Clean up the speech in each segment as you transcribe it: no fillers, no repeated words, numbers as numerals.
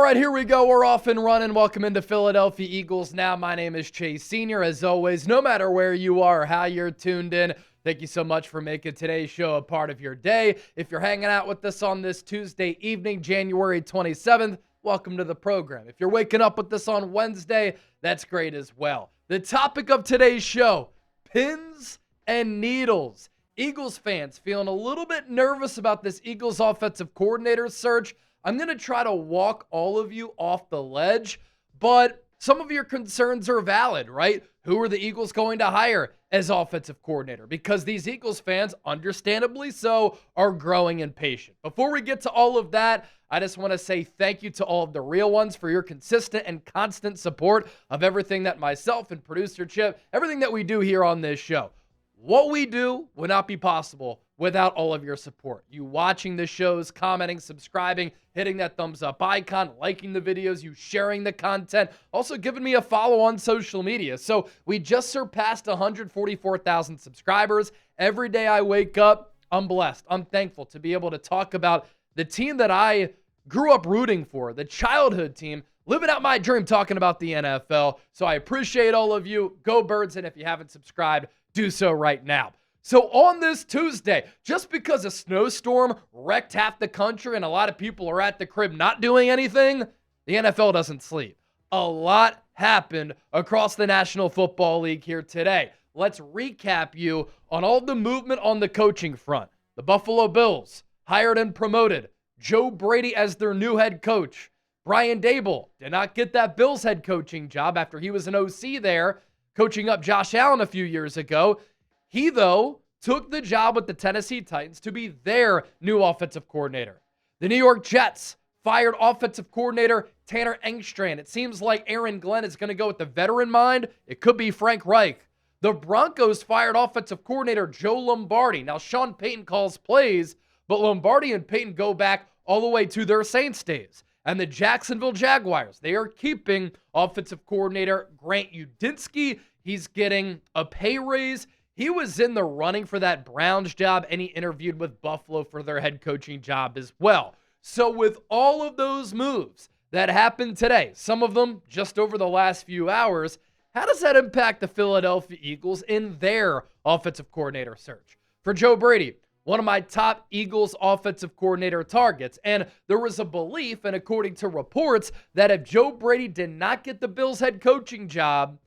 right, here we go. We're off and running. Welcome into Philadelphia Eagles Now. My name is Chase Sr. As always, no matter where you are or how you're tuned in, thank you so much for making today's show a part of your day. If you're hanging out with us on this Tuesday evening, January 27th, welcome to the program. If you're waking up with us on Wednesday, that's great as well. The topic of today's show, pins and needles. Eagles fans feeling a little bit nervous about this Eagles offensive coordinator search. I'm going to try to walk all of you off the ledge, but some of your concerns are valid, right? Who are the Eagles going to hire as offensive coordinator? Because these Eagles fans, understandably so, are growing impatient. Before we get to all of that, I just want to say thank you to all of the real ones for your consistent and constant support of everything that myself and producer Chip, everything that we do here on this show. What we do would not be possible without all of your support. You watching the shows, commenting, subscribing, hitting that thumbs up icon, liking the videos, you sharing the content, also giving me a follow on social media. So we just surpassed 144,000 subscribers. Every day I wake up, I'm blessed. I'm thankful to be able to talk about the team that I grew up rooting for, the childhood team, living out my dream talking about the NFL. So I appreciate all of you. Go Birds, and if you haven't subscribed, do so right now. So on this Tuesday, just because a snowstorm wrecked half the country and a lot of people are at the crib not doing anything, the NFL doesn't sleep. A lot happened across the National Football League here today. Let's recap you on all the movement on the coaching front. The Buffalo Bills hired and promoted Joe Brady as their new head coach. Brian Daboll did not get that Bills head coaching job after he was an OC there, coaching up Josh Allen a few years ago. He, though, took the job with the Tennessee Titans to be their new offensive coordinator. The New York Jets fired offensive coordinator Tanner Engstrand. It seems like Aaron Glenn is going to go with the veteran mind. It could be Frank Reich. The Broncos fired offensive coordinator Joe Lombardi. Now, Sean Payton calls plays, but Lombardi and Payton go back all the way to their Saints days. And the Jacksonville Jaguars, they are keeping offensive coordinator Grant Udinski. He's getting a pay raise. He was in the running for that Browns job, and he interviewed with Buffalo for their head coaching job as well. So with all of those moves that happened today, some of them just over the last few hours, how does that impact the Philadelphia Eagles in their offensive coordinator search? For Joe Brady, one of my top Eagles offensive coordinator targets, and there was a belief, and according to reports, that if Joe Brady did not get the Bills head coaching job,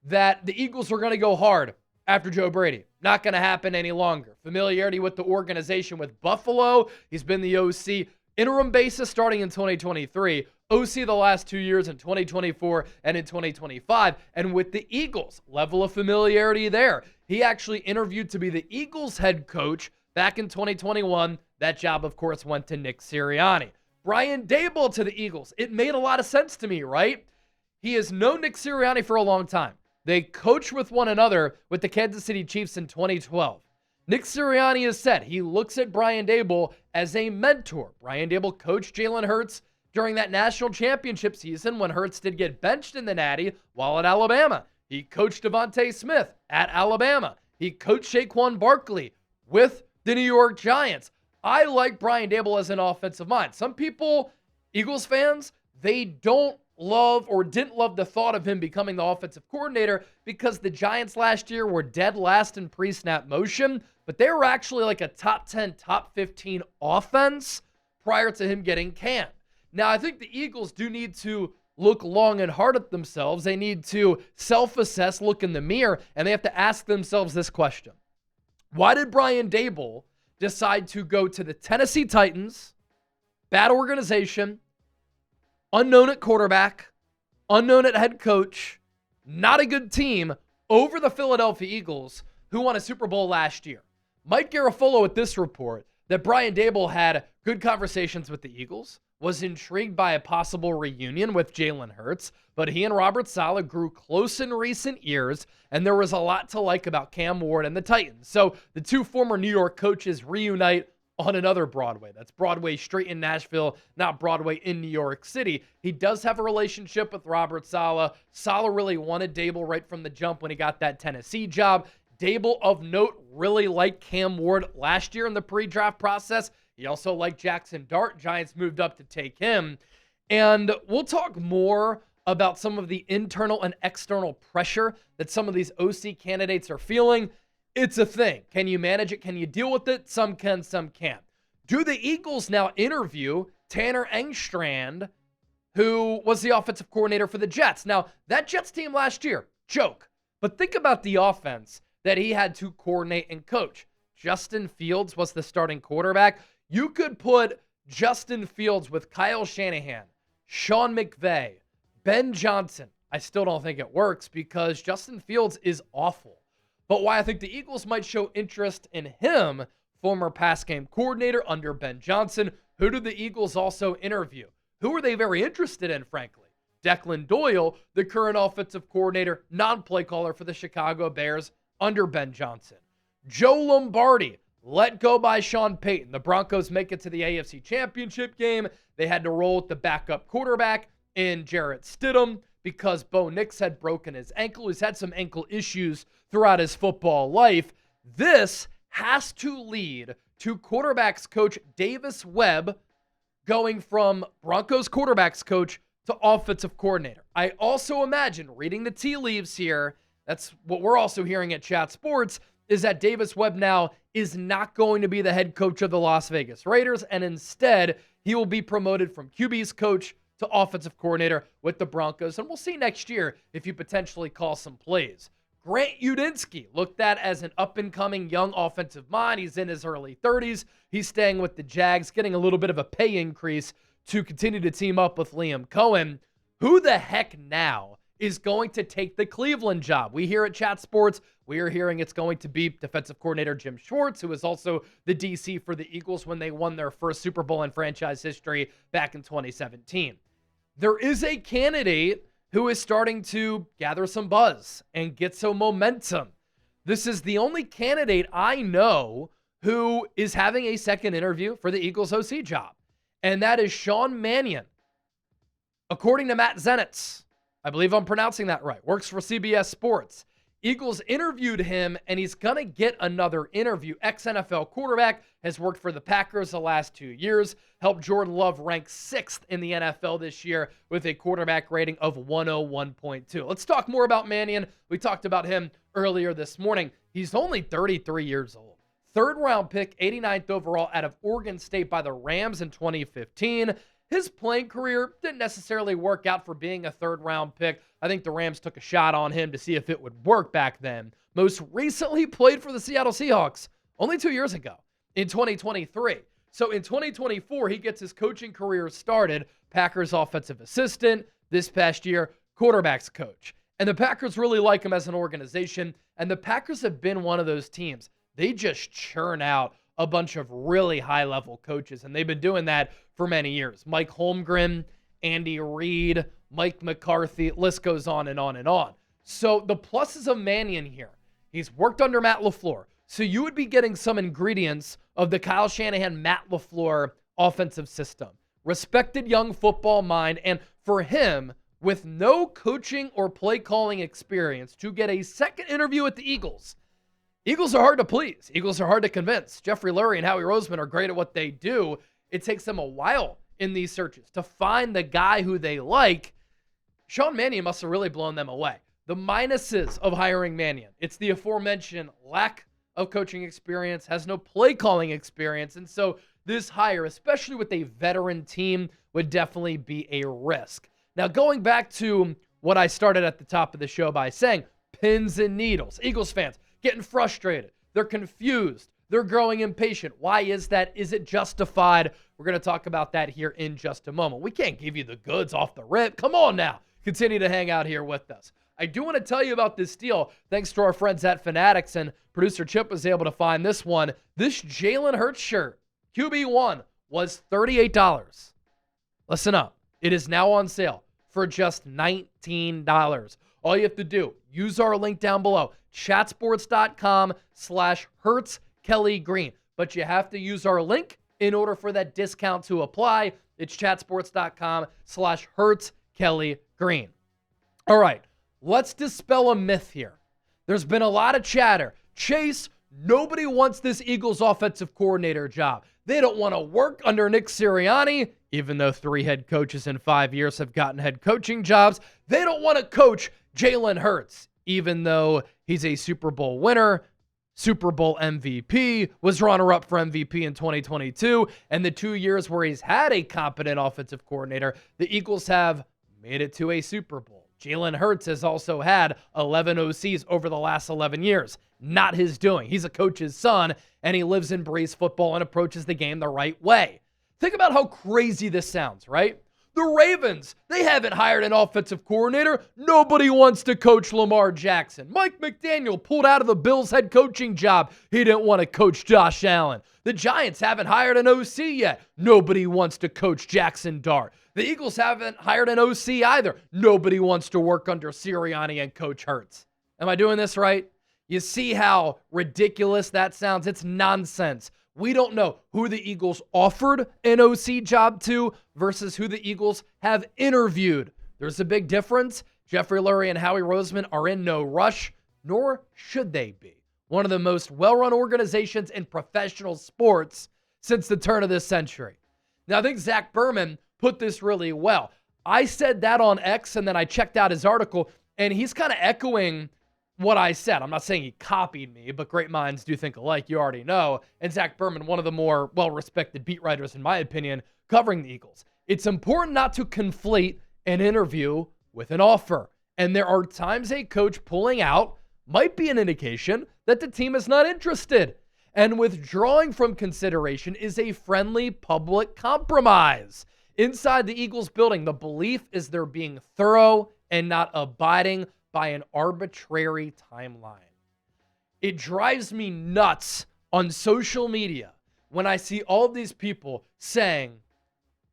that the Eagles were going to go hard after Joe Brady. Not going to happen any longer. Familiarity with the organization with Buffalo. He's been the OC interim basis starting in 2023. OC the last 2 years in 2024 and in 2025. And with the Eagles, level of familiarity there. He actually interviewed to be the Eagles head coach back in 2021. That job, of course, went to Nick Sirianni. Brian Daboll to the Eagles. It made a lot of sense to me, right? He has known Nick Sirianni for a long time. They coached with one another with the Kansas City Chiefs in 2012. Nick Sirianni has said he looks at Brian Daboll as a mentor. Brian Daboll coached Jalen Hurts during that national championship season when Hurts did get benched in the Natty while at Alabama. He coached DeVonta Smith at Alabama. He coached Saquon Barkley with the New York Giants. I like Brian Daboll as an offensive mind. Some people, Eagles fans, they don't love or didn't love the thought of him becoming the offensive coordinator because the Giants last year were dead last in pre-snap motion, but they were actually like a top 10, top 15 offense prior to him getting canned. Now, I think the Eagles do need to look long and hard at themselves. They need to self-assess, look in the mirror, and they have to ask themselves this question. Why did Brian Daboll decide to go to the Tennessee Titans, bad organization, unknown at quarterback, unknown at head coach, not a good team, over the Philadelphia Eagles, who won a Super Bowl last year? Mike Garafolo with this report that Brian Daboll had good conversations with the Eagles, was intrigued by a possible reunion with Jalen Hurts, but he and Robert Saleh grew close in recent years, and there was a lot to like about Cam Ward and the Titans. So the two former New York coaches reunite on another Broadway. That's Broadway Street in Nashville, not Broadway in New York City. He does have a relationship with Robert Saleh. Saleh really wanted Daboll right from the jump when he got that Tennessee job. Daboll, of note, really liked Cam Ward last year in the pre-draft process. He also liked Jackson Dart. Giants moved up to take him. And we'll talk more about some of the internal and external pressure that some of these OC candidates are feeling. It's a thing. Can you manage it? Can you deal with it? Some can, some can't. Do the Eagles now interview Tanner Engstrand, who was the offensive coordinator for the Jets? Now, that Jets team last year, joke. But think about the offense that he had to coordinate and coach. Justin Fields was the starting quarterback. You could put Justin Fields with Kyle Shanahan, Sean McVay, Ben Johnson. I still don't think it works because Justin Fields is awful. But why I think the Eagles might show interest in him, former pass game coordinator under Ben Johnson. Who do the Eagles also interview? Who are they very interested in, frankly? Declan Doyle, the current offensive coordinator, non-play caller for the Chicago Bears under Ben Johnson. Joe Lombardi, let go by Sean Payton. The Broncos make it to the AFC Championship game. They had to roll with the backup quarterback in Jarrett Stidham because Bo Nix had broken his ankle. He's had some ankle issues throughout his football life. This has to lead to quarterbacks coach Davis Webb going from Broncos quarterbacks coach to offensive coordinator. I also imagine, reading the tea leaves here, that's what we're also hearing at Chat Sports, is that Davis Webb now is not going to be the head coach of the Las Vegas Raiders, and instead he will be promoted from QB's coach to offensive coordinator with the Broncos. And we'll see next year if he potentially calls some plays. Grant Udinski, looked at as an up-and-coming young offensive mind. He's in his early 30s. He's staying with the Jags, getting a little bit of a pay increase to continue to team up with Liam Cohen. Who the heck now is going to take the Cleveland job? We here at Chat Sports, we are hearing it's going to be defensive coordinator Jim Schwartz, who is also the DC for the Eagles when they won their first Super Bowl in franchise history back in 2017. There is a candidate who is starting to gather some buzz and get some momentum. This is the only candidate I know who is having a second interview for the Eagles OC job, and that is Sean Mannion. According to Matt Zenitz, I believe I'm pronouncing that right, works for CBS Sports. Eagles interviewed him, and he's going to get another interview. Ex-NFL quarterback, has worked for the Packers the last 2 years, helped Jordan Love rank 6th in the NFL this year with a quarterback rating of 101.2. Let's talk more about Mannion. We talked about him earlier this morning. He's only 33 years old. Third-round pick, 89th overall out of Oregon State by the Rams in 2015. His playing career didn't necessarily work out for being a third-round pick. I think the Rams took a shot on him to see if it would work back then. Most recently played for the Seattle Seahawks only 2 years ago in 2023. So in 2024, he gets his coaching career started. Packers offensive assistant. This past year, quarterbacks coach. And the Packers really like him as an organization. And the Packers have been one of those teams. They just churn out a bunch of really high-level coaches, and they've been doing that for many years. Mike Holmgren, Andy Reid, Mike McCarthy, list goes on and on and on. So the pluses of Mannion here, he's worked under Matt LaFleur, so you would be getting some ingredients of the Kyle Shanahan, Matt LaFleur offensive system. Respected young football mind, and for him, with no coaching or play calling experience, to get a second interview with the Eagles. Eagles are hard to please. Eagles are hard to convince. Jeffrey Lurie and Howie Roseman are great at what they do. It takes them a while in these searches to find the guy who they like. Sean Mannion must have really blown them away. The minuses of hiring Mannion, it's the aforementioned lack of coaching experience, has no play calling experience, and so this hire, especially with a veteran team, would definitely be a risk. Now, going back to what I started at the top of the show by saying, pins and needles. Eagles fans getting frustrated. They're confused. They're growing impatient. Why is that? Is it justified? We're going to talk about that here in just a moment. We can't give you the goods off the rip. Come on now. Continue to hang out here with us. I do want to tell you about this deal, thanks to our friends at Fanatics, and producer Chip was able to find this one. This Jalen Hurts shirt, QB1, was $38. Listen up. It is now on sale for just $19. All you have to do, use our link down below, chatsports.com/HurtsKellyGreen. But you have to use our link in order for that discount to apply. It's chatsports.com/HurtsKellyGreen. All right, let's dispel a myth here. There's been a lot of chatter. Chase, nobody wants this Eagles offensive coordinator job. They don't want to work under Nick Sirianni. even though 3 head coaches in 5 years have gotten head coaching jobs. They don't want to coach Jalen Hurts, even though he's a Super Bowl winner, Super Bowl MVP, was runner-up for MVP in 2022, and the 2 years where he's had a competent offensive coordinator, the Eagles have made it to a Super Bowl. Jalen Hurts has also had 11 OCs over the last 11 years. Not his doing. He's a coach's son, and he lives and breathes football and approaches the game the right way. Think about how crazy this sounds, right? The Ravens, they haven't hired an offensive coordinator. Nobody wants to coach Lamar Jackson. Mike McDaniel pulled out of the Bills head coaching job. He didn't want to coach Josh Allen. The Giants haven't hired an OC yet. Nobody wants to coach Jackson Dart. The Eagles haven't hired an OC either. Nobody wants to work under Sirianni and Coach Hurts. Am I doing this right? You see how ridiculous that sounds? It's nonsense. We don't know who the Eagles offered an OC job to versus who the Eagles have interviewed. There's a big difference. Jeffrey Lurie and Howie Roseman are in no rush, nor should they be. One of the most well-run organizations in professional sports since the turn of this century. Now, I think Zach Berman put this really well. I said that on X, and then I checked out his article, and he's kind of echoing what I said. I'm not saying he copied me, but great minds do think alike, you already know. And Zach Berman, one of the more well-respected beat writers, in my opinion, covering the Eagles. It's important not to conflate an interview with an offer. And there are times a coach pulling out might be an indication that the team is not interested. And withdrawing from consideration is a friendly public compromise. Inside the Eagles building, the belief is they're being thorough and not abiding by an arbitrary timeline. It drives me nuts on social media when I see all these people saying,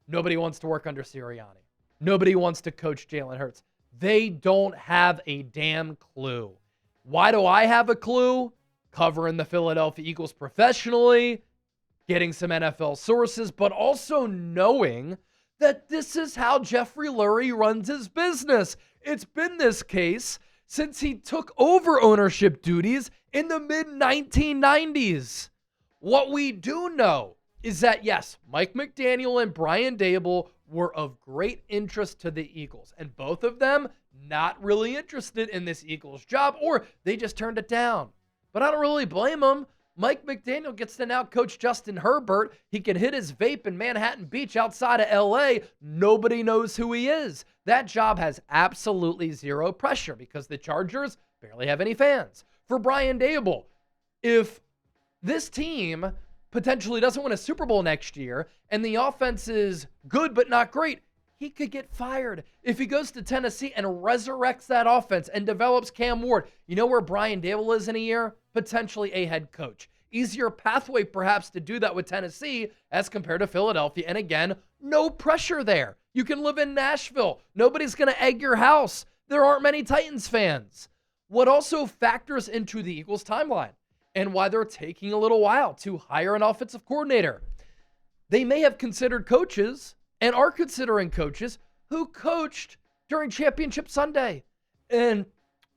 nobody wants to work under Sirianni. Nobody wants to coach Jalen Hurts. They don't have a damn clue. Why do I have a clue? Covering the Philadelphia Eagles professionally, getting some NFL sources, but also knowing that this is how Jeffrey Lurie runs his business. It's been this case since he took over ownership duties in the mid-1990s. What we do know is that, yes, Mike McDaniel and Brian Daboll were of great interest to the Eagles, and both of them not really interested in this Eagles job, or they just turned it down. But I don't really blame them. Mike McDaniel gets to now coach Justin Herbert. He can hit his vape in Manhattan Beach outside of L.A. Nobody knows who he is. That job has absolutely zero pressure because the Chargers barely have any fans. For Brian Daboll, if this team potentially doesn't win a Super Bowl next year and the offense is good but not great, he could get fired. If he goes to Tennessee and resurrects that offense and develops Cam Ward, you know where Brian Daboll is in a year? Potentially a head coach. Easier pathway perhaps to do that with Tennessee as compared to Philadelphia. And again, no pressure there. You can live in Nashville. Nobody's going to egg your house. There aren't many Titans fans. What also factors into the Eagles' timeline and why they're taking a little while to hire an offensive coordinator. They may have considered coaches and are considering coaches who coached during Championship Sunday. And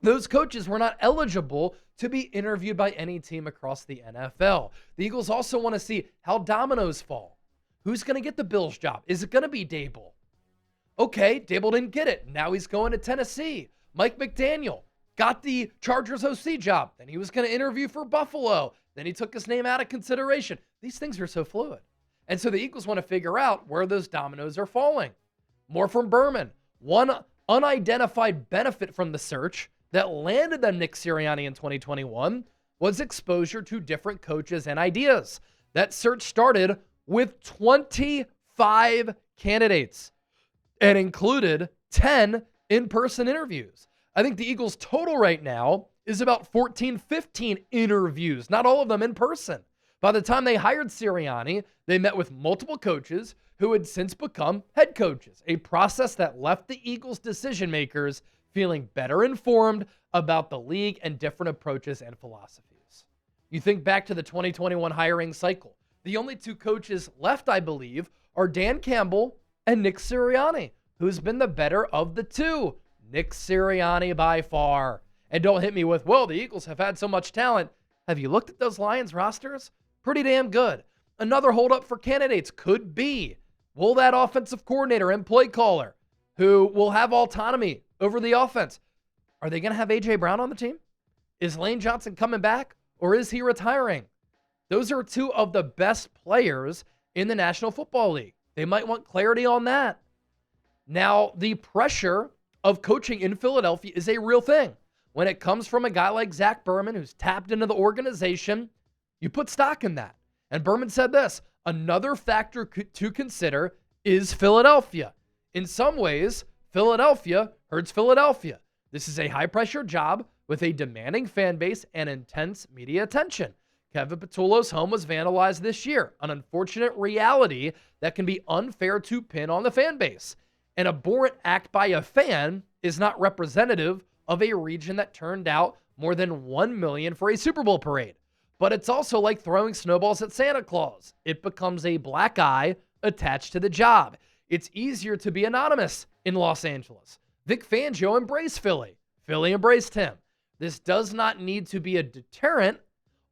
those coaches were not eligible to be interviewed by any team across the NFL. The Eagles also want to see how dominoes fall. Who's going to get the Bills job? Is it going to be Daboll? Okay, Daboll didn't get it. Now he's going to Tennessee. Mike McDaniel got the Chargers OC job. Then he was going to interview for Buffalo. Then he took his name out of consideration. These things are so fluid. And so the Eagles want to figure out where those dominoes are falling. More from Berman. One unidentified benefit from the search that landed them Nick Sirianni in 2021 was exposure to different coaches and ideas. That search started with 25 candidates and included 10 in-person interviews. I think the Eagles' total right now is about 14, 15 interviews, not all of them in person. By the time they hired Sirianni, they met with multiple coaches who had since become head coaches, a process that left the Eagles' decision makers feeling better informed about the league and different approaches and philosophies. You think back to the 2021 hiring cycle. The only two coaches left, I believe, are Dan Campbell and Nick Sirianni. Who's been the better of the two? Nick Sirianni by far. And don't hit me with, well, the Eagles have had so much talent. Have you looked at those Lions rosters? Pretty damn good. Another holdup for candidates could be Will that offensive coordinator and play caller, who will have autonomy over the offense, are they going to have A.J. Brown on the team? Is Lane Johnson coming back, or is he retiring? Those are two of the best players in the National Football League. They might want clarity on that. Now, the pressure of coaching in Philadelphia is a real thing. When it comes from a guy like Zach Berman, who's tapped into the organization, you put stock in that. And Berman said this, another factor to consider is Philadelphia. In some ways, Philadelphia hurts Philadelphia. This is a high-pressure job with a demanding fan base and intense media attention. Kevin Patullo's home was vandalized this year, an unfortunate reality that can be unfair to pin on the fan base. An abhorrent act by a fan is not representative of a region that turned out more than 1 million for a Super Bowl parade. But it's also like throwing snowballs at Santa Claus. It becomes a black eye attached to the job. It's easier to be anonymous in Los Angeles. Vic Fangio embraced Philly. Philly embraced him. This does not need to be a deterrent,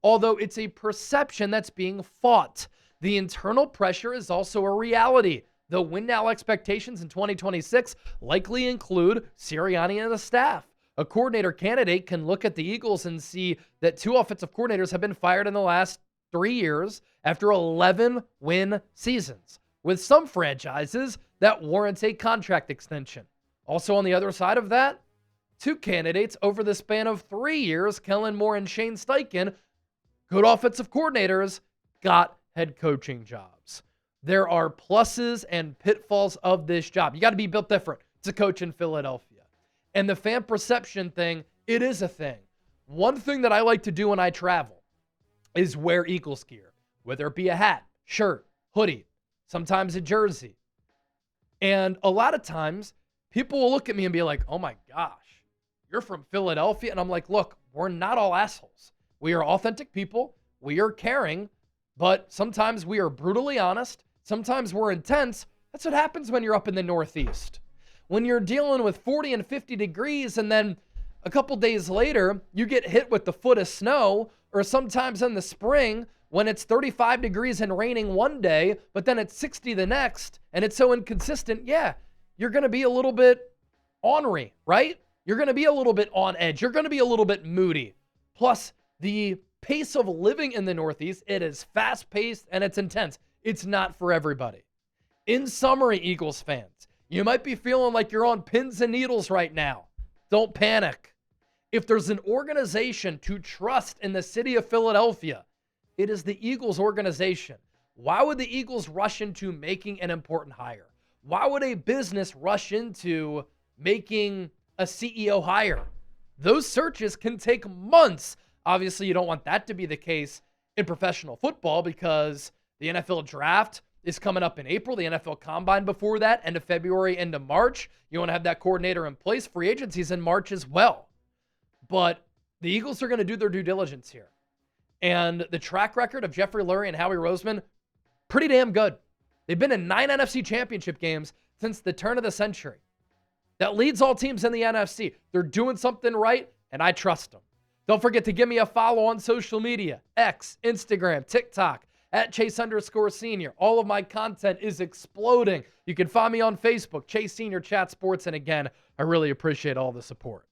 although it's a perception that's being fought. The internal pressure is also a reality. The win now expectations in 2026 likely include Sirianni and the staff. A coordinator candidate can look at the Eagles and see that 2 offensive coordinators have been fired in the last 3 years after 11 win seasons. With some franchises, that warrants a contract extension. Also on the other side of that, 2 candidates over the span of 3 years, Kellen Moore and Shane Steichen, good offensive coordinators, got head coaching jobs. There are pluses and pitfalls of this job. You got to be built different to coach in Philadelphia. And the fan perception thing, it is a thing. One thing that I like to do when I travel is wear Eagles gear, whether it be a hat, shirt, hoodie, sometimes a jersey. And a lot of times, people will look at me and be like, oh my gosh, you're from Philadelphia? And I'm like, look, we're not all assholes. We are authentic people. We are caring. But sometimes we are brutally honest. Sometimes we're intense. That's what happens when you're up in the Northeast. When you're dealing with 40 and 50 degrees and then a couple days later, you get hit with the foot of snow, or sometimes in the spring when it's 35 degrees and raining one day, but then it's 60 the next, and it's so inconsistent, yeah, you're going to be a little bit ornery, right? You're going to be a little bit on edge. You're going to be a little bit moody. Plus, the pace of living in the Northeast, it is fast-paced and it's intense. It's not for everybody. In summary, Eagles fans, you might be feeling like you're on pins and needles right now. Don't panic. If there's an organization to trust in the city of Philadelphia, it is the Eagles organization. Why would the Eagles rush into making an important hire? Why would a business rush into making a CEO hire? Those searches can take months. Obviously, you don't want that to be the case in professional football because the NFL draft is coming up in April, the NFL Combine before that, end of February, end of March. You want to have that coordinator in place. Free agency's in March as well. But the Eagles are going to do their due diligence here. And the track record of Jeffrey Lurie and Howie Roseman, pretty damn good. They've been in 9 NFC championship games since the turn of the century. That leads all teams in the NFC. They're doing something right, and I trust them. Don't forget to give me a follow on social media, X, Instagram, TikTok, at Chase_Senior. All of my content is exploding. You can find me on Facebook, Chase Senior Chat Sports. And again, I really appreciate all the support.